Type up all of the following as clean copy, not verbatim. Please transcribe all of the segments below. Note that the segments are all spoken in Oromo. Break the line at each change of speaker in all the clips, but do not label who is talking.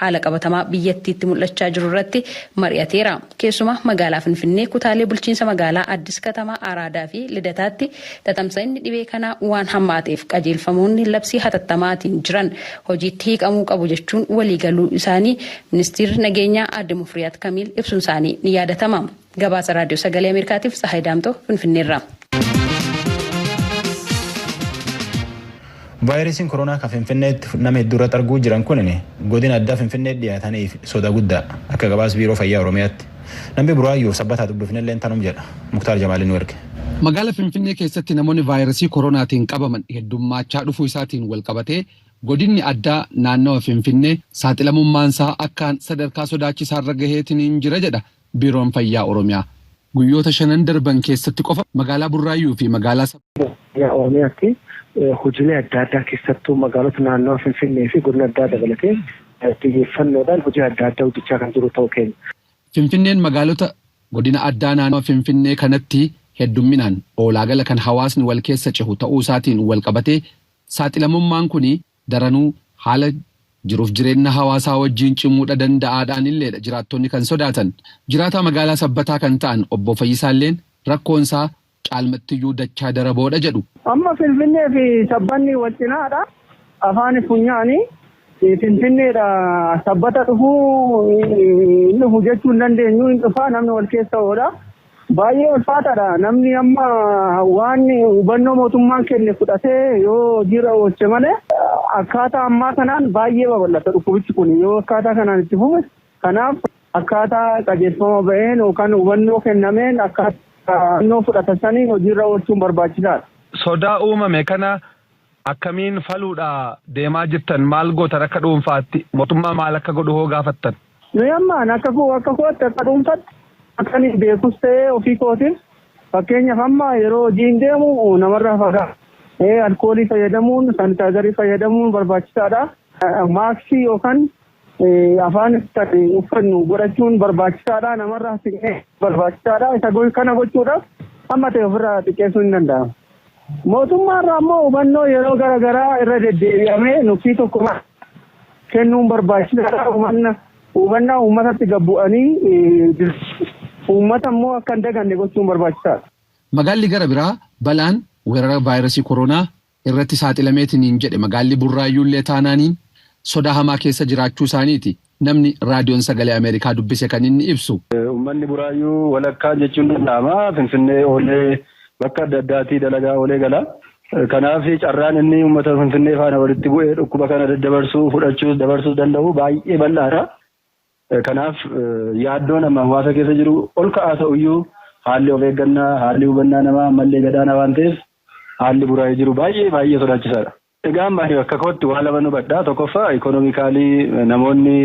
haala qabatamaa biyyattiitti mul'achaa jiru irratti mari'ateera. Keessumaa magaalaa Finfinnee kutaalee bulchiinsa magaalaa Addis Katamaa, Araadaa fi Lidataatti tatamsa'inni dhibee kanaa waan hammaateef qajeelfamoonni labsii hatattamaatiin jiran hojiitti hiikamuu qabu jechuun waliigaluu isaanii ministeerri nageenyaa Aadde Mufriyaat Kamiil ibsuun isaanii ni yaadatama. Gabaasa Raadiyoo Sagalee Ameerikaatiif Tsahaay Daamtoo Finfinneerraa.
Vaayirasiin koronaa kan Finfinneetti nama hedduu irratti arguu jiran kun godina addaa Finfinneetti dhiyaataniif soda guddaa akka gabaasa biiroo fayyaa Oromiyaatti. Namni buraayyuu sabbataa dubbifnellee tanum jedha. Muktaar Jamaalin erge.
Magaalaa Finfinnee keessatti namoonni vaayirasii koronaatiin qabaman heddummachaa dhufuu isaatiin wal qabatee godinni addaa naannawa Finfinnee saaxilamummaansaa akkaan sadarkaa sodaachisaarra gaheetiin jira jedha biiroon fayyaa Oromiyaa. Guyyoota 5 darban keessatti qofa magaalaa Burraayyuu fi magaalaa
Oromiyaatti hojiilee adda addaa keessattuu magaalota naannoo Finfinnee fi godina addaa dabalatee xiyyeeffannoodhaan hojii adda addaa hojjechaa kan jiru ta'uu keenya.
Finfinneen magaalota godina addaa naannoo Finfinnee kanatti heddumminaan oolaagala kan hawaasni wal keessa cehu ta'uu isaatiin wal qabatee saaxilamummaan kun daranuu haala jiruuf jireenya hawaasaa wajjin cimuudha danda'aadhaan illeedha jiraattonni kan sodaatan. Jiraataa magaalaa Sabbataa kan ta'an obbo Fayyisaalleen rakkoonsaa caalmattiyyuu dachaa daraboodha jedhu.
Amma Finfinnee fi Sabbanni wal cinaadha. Afaan funyaanii Finfinneedha Sabbata dhufuu inni hojjechuu hin dandeenyu hin dhufaa namni wal keessa oola. Baay'ee ulfaataadha. Namni amma waan hubannoo mootummaan kenne fudhatee yoo jira oolche malee akkaataa ammaa kanaan baay'ee babal'ata dhukkubichi kun yoo akkaataa kanaan itti fufe. Kanaaf akkaataa qajeelfama ba'een yookaan hubannoo kennameen akkaataa hubannoo fudhatasanii hojiirra oolchuun barbaachisaadha.
Sodaa uumame kana akkamiin faluudha deemaa jirtan maal goota akka dhuunfaatti mootummaa maal akka godhu hoo gaafattan?
Nuyi ammaan akka kootti akka dhuunfaatti akkan beekus ta'ee ofii kootiin fakkeenyaaf amma yeroo hojiin deemu namarraa fagaata. Alkoolii fayyadamuun sanitaayizarii fayyadamuun barbaachisaadha. Maaksii yookaan afaan uffannu godhachuun barbaachisaadha. Namarraa siqnee barbaachisaadha. Isa kana gochuudhaaf amma ta'e ofirraa xiqqeessuu hin danda'amu. Mootummaarraa ammoo hubannoo yeroo garaagaraa irra deddeebi'amee nuffii tokko kennuun barbaachisaadha. Hubannaa uummatatti gabbu'anii uummata immoo akka hin daganne gochuun barbaachisaadha.
Magaalli gara biraa balaan weerara vaayirasii koronaa irratti saaxilameetiin jedhe magaalli Burraayyuullee taanaaniin sodaa hamaa keessa jiraachuu isaaniiti. Namni raadiyoon sagalee Ameerikaa dubbise kan inni ibsu.
Uummanni Burraayyuu walakkaa jechuun danda'ama. Finfinnee oolee bakka adda addaatii dalagaa oolee gala. Kanaaf carraan inni uummata Finfinnee faana walitti bu'ee dhukkuba kana daddabarsuu fudhachuus dabarsuus danda'u baay'ee bal'aadha. Kanaaf yaaddoon amma hawaasa keessa jiru ol ka'aa ta'uyyuu haalli of eeggannaa haalli hubannaa namaa mallee gadaana waan ta'eef haalli Burraayyuu jiru baay'ee sodaachisaadha. Egaa maali akka kootti waa lama nu badhaa tokkoffaa ikoonomikaalii namoonni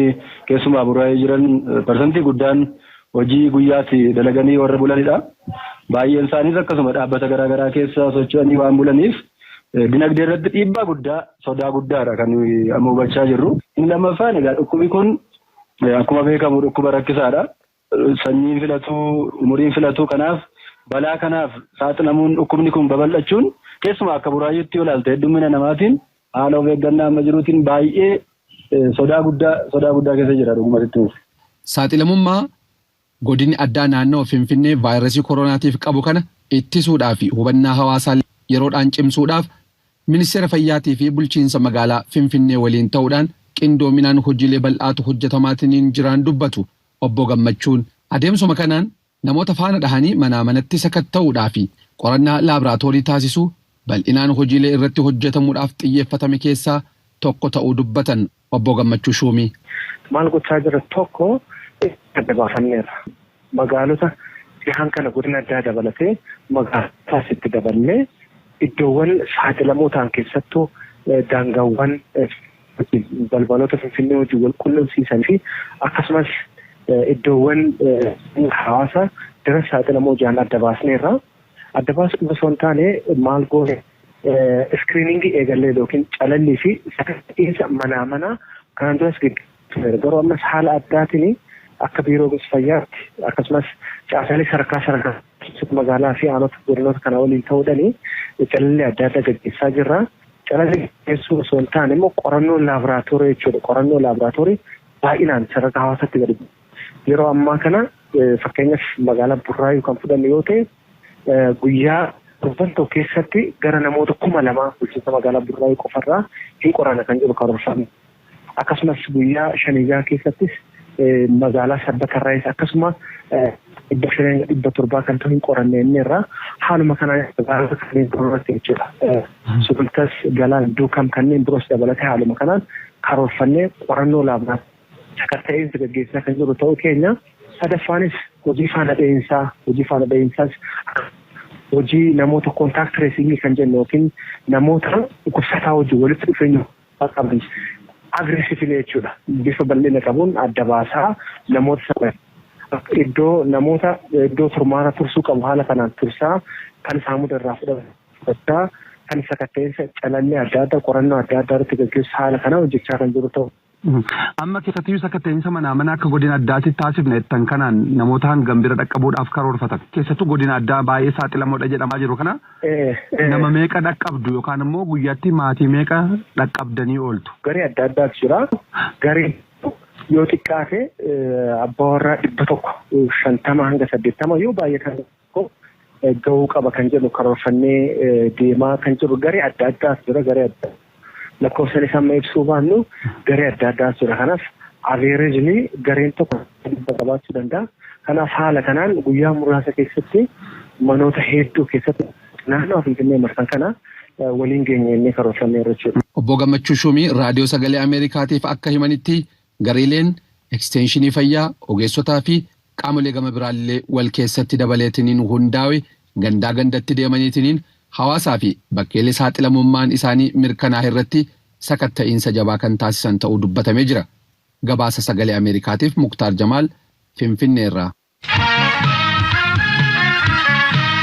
keessumaa Burraayyuu jiran parsantii guddaan hojii guyyaatti dalaganii warra bulanidha. Baay'een isaaniis akkasuma dhaabbata garaagaraa keessa socho'anii waan bulaniif dinagdee irratti dhiibbaa guddaa sodaa guddaadha kan amma hubachaa jirru. Inni lammaffaan egaa dhukkubi kun akkuma beekamu dhukkuba rakkisaadha. Sanyiin filatuu umuriin filatuu kanaaf balaa kanaaf saaxilamuun dhukkubni kun babal'achuun keessumaa akka Burraayyuutti yoo ilaalte heddumina namaatiin haala of eeggannaa amma jiruutiin baay'ee sodaa guddaa keessa jira dhugumatti.
Saaxilamummaa godinni addaa naannoo Finfinnee vaayirasii koronaatiif qabu kana ittisuudhaa fi hubannaa hawaasaa yeroodhaan cimsuudhaaf ministeera fayyaatii fi bulchiinsa magaalaa Finfinnee waliin ta'uudhaan qindoominaan hojiilee bal'aatu hojjetamaatiin jiraan dubbatu obbo Gammachuun. Adeemsuma kanaan namoota faana dhahanii manaa manatti sakatta'uudhaa fi qorannaa laaboraatoorii taasisuu bal'inaan hojiilee irratti hojjetamuudhaaf xiyyeeffatame keessaa tokko ta'uu dubbatan obbo Gammachuu Shuumii.
Maal gochaa jira tokko adda baafanneerra. Magaalota dhihaan kana godina addaa dabalatee magaalotaas itti daballee iddoowwan saaxilamoo ta'an keessattuu daangaawwan balbalota Finfinnee hojii wal quunnamsiisan fi akkasumas iddoowwan hawaasa dara saaxilamoo jiran adda baasneerra. Adda baasuu osoo hin taane maal goone iskiriiningii eegallee yookiin calallii fi sagantiinsa manaa kanaan duras garuu ammas haala addaatiin akka biiroo fayyaatti akkasumas caasaalee sadarkaa magaalaa fi aanota godinoota kana waliin ta'uudhaan calallee adda addaa gaggeessaa jirra. Calallee gaggeessuu osoo hin taane immoo qorannoo laaboraatoorii jechuudha. Qorannoo laaboraatoorii baay'inaan sadarkaa hawaasaatti gadi yeroo ammaa kana fakkeenyaaf magaalaa Burraayyuu kan fudhannu yoo ta'e guyyaa torban tokko keessatti gara namoota 2,000 bulchiinsa magaalaa Burraayyuu qofarraa hin qorana kan jiru karoorfame. Akkasumas guyyaa 5 keessattis magaalaa Sabbatarraayis akkasuma 5,700 kan ta'u hin qoranne inni irraa haaluma kanaan magaalota kanneen biroorratti jechuudha. Sulultas Galaan Duukam kanneen biroos dabalatee haaluma kanaan karoorfannee qorannoo laabnaa sakatta'insa gaggeessaa kan jiru ta'uu keenya. Sadaffaanis hojii faana dha'iinsaas hojii namoota kontaakt tracing kan jennu yookiin namoota dhukkubsataa hojii walitti dhufeenya qaban aggressiively jechuudha. Bifa bal'ina qabuun adda baasaa namoota iddoo turmaata tursuu qabu haala kanaan tursaa kan saamuu irraa fudhata kan sakatta'insa calallii adda addaa qorannoo adda addaa irratti gaggeessu haala kana hojjechaa kan jiru ta'u.
Amma keessattuu sakatta'insa mana akka godina addaatti taasifne tan kanaan namoota hangam bira dhaqqabuudhaaf karoorfatan. Keessattuu godina addaa baay'ee saaxilamoodha jedhamaa jiru kana nama meeqa dhaqqabdu yookaan immoo guyyaatti maatii meeqa dhaqqabdanii ooltu?
Garee adda addaatu jira. Garee yoo xiqqaate abbaa warraa 150 hanga 80 yoo baay'atan gahuu qaba kan jedhu karoorfannee deemaa kan jiru garee adda addaatu jira garee adda lakkoofsan isaan ibsuu baannu garee adda addaatu jira. Kanaaf averagely gareen tokko qabaachuu danda'a. Kanaaf haala kanaan guyyaa muraasa keessatti manoota hedduu keessatti naannoo Finfinnee marsan kana waliin geenyee karoorfannee jechuudha.
Obbo Gammachuu Shumii raadiyoo sagalee Ameerikaatiif akka himanitti gareeleen ekstenshinii fayyaa ogeessotaa fi qaamolee gama biraallee wal keessatti dabaleetiniin hundaa'e gandaa gandatti deemaniitiniin hawaasaa fi bakkeelee saaxilamummaan isaanii mirkanaa'e irratti sakatta'insa jabaa kan taasisan ta'uu dubbatamee jira. Gabaasa sagalee Ameerikaatiif Muktaar Jamaal Finfinneerraa.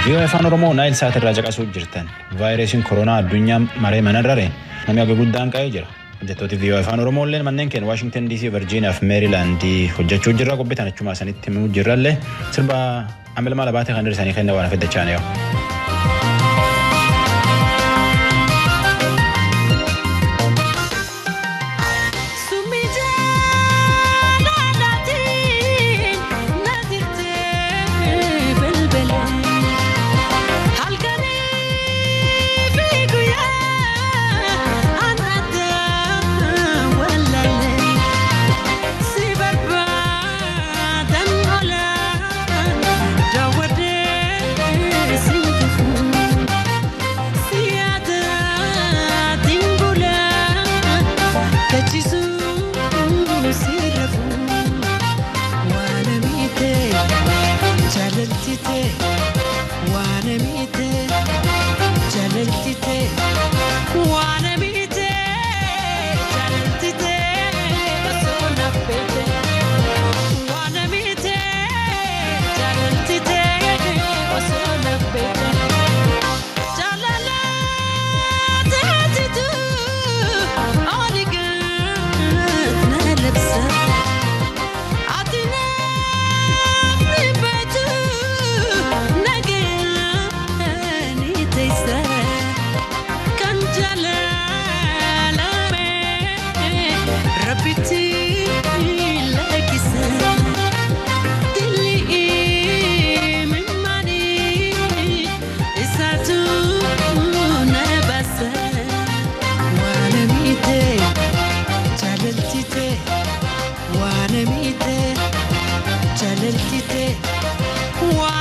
Vii'oo afaan Oromoo Naayil Saat irraa caqasuu jirtan. Vaayirasiin koronaa addunyaa maree manarrare namni akka guddaan qa'ee jira. Hojjettooti vii'oo afaan Oromoo illee manneen keenya Waashingtan DC, Virgiiniyaa fi Meerilaandii hojjechuu jirra. Qophiitan achuma sanitti himuu jirrallee sirba ammalmaa labaatee kan dhirsanii kenna waan affeeddachaan yoo.
Wow.